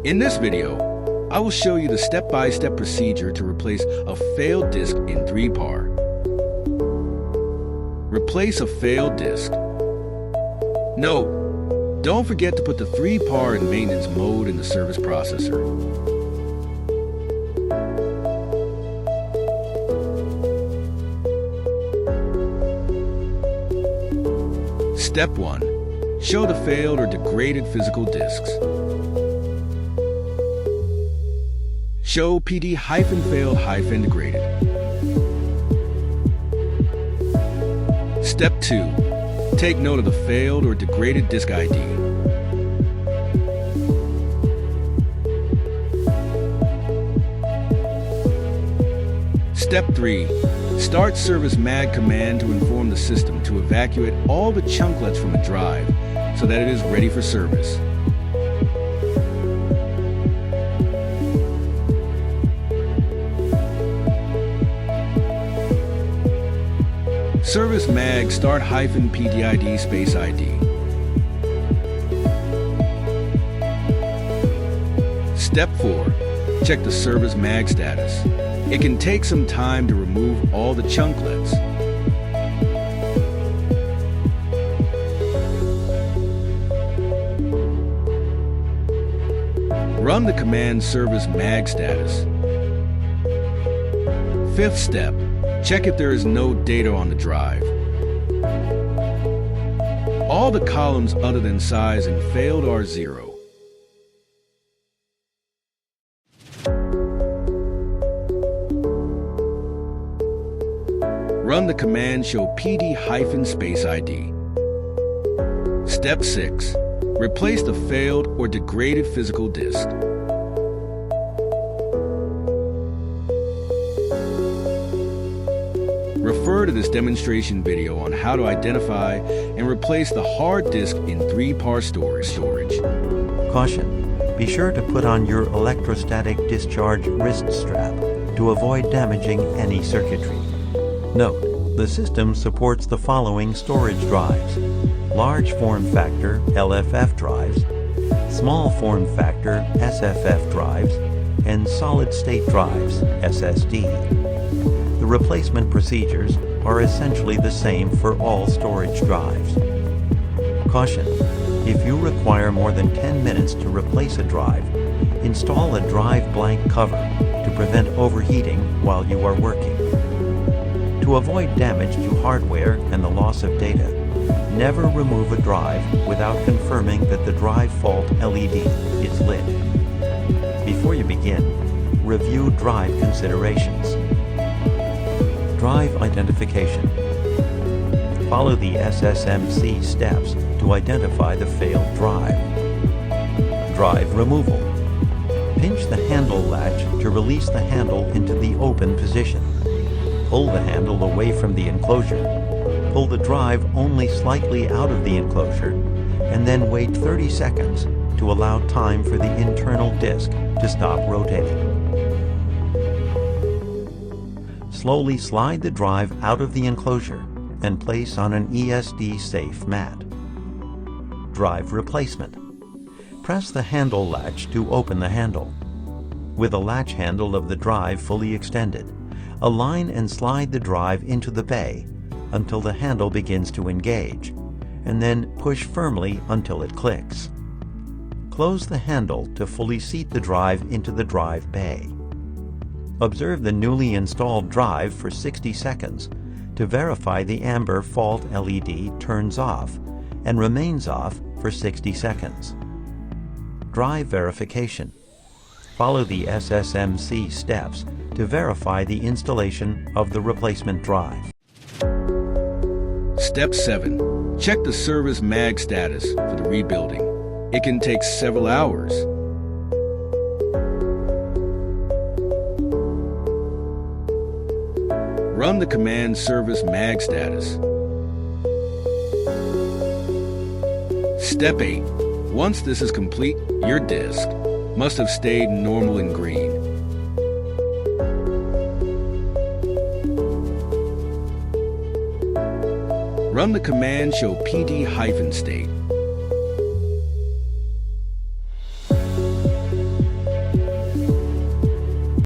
In this video, I will show you the step-by-step procedure to replace a failed disk in 3Par. Replace a failed disk. Note, don't forget to put the 3Par in maintenance mode in the service processor. Step 1. Show the failed or degraded physical disks. Show PD-failed-degraded. Step 2. Take note of the failed or degraded disk ID. Step 3. Start service mag command to inform the system to evacuate all the chunklets from a drive so that it is ready for service. Service mag start -PDID space ID. Step 4. Check the service mag status. It can take some time to remove all the chunklets. Run the command service mag status. Fifth step. Check if there is no data on the drive. All the columns other than size and failed are 0. Run the command show PD-space ID. Step 6. Replace the failed or degraded physical disk. Refer to this demonstration video on how to identify and replace the hard disk in 3Par storage. Caution! Be sure to put on your electrostatic discharge wrist strap to avoid damaging any circuitry. Note, the system supports the following storage drives: large form factor LFF drives, small form factor SFF drives, and solid state drives SSD. The replacement procedures are essentially the same for all storage drives. Caution! If you require more than 10 minutes to replace a drive, install a drive blank cover to prevent overheating while you are working. To avoid damage to hardware and the loss of data, never remove a drive without confirming that the drive fault LED is lit. Before you begin, review drive considerations. Drive identification. Follow the SSMC steps to identify the failed drive. Drive removal. Pinch the handle latch to release the handle into the open position. Pull the handle away from the enclosure. Pull the drive only slightly out of the enclosure, and then wait 30 seconds to allow time for the internal disk to stop rotating. Slowly slide the drive out of the enclosure and place on an ESD-safe mat. Drive replacement. Press the handle latch to open the handle. With the latch handle of the drive fully extended, align and slide the drive into the bay until the handle begins to engage, and then push firmly until it clicks. Close the handle to fully seat the drive into the drive bay. Observe the newly installed drive for 60 seconds to verify the amber fault LED turns off and remains off for 60 seconds. Drive verification. Follow the SSMC steps to verify the installation of the replacement drive. Step 7. Check the service mag status for the rebuilding. It can take several hours. Run the command service mag status. Step 8. Once this is complete, your disk must have stayed normal and green. Run the command show PD-state.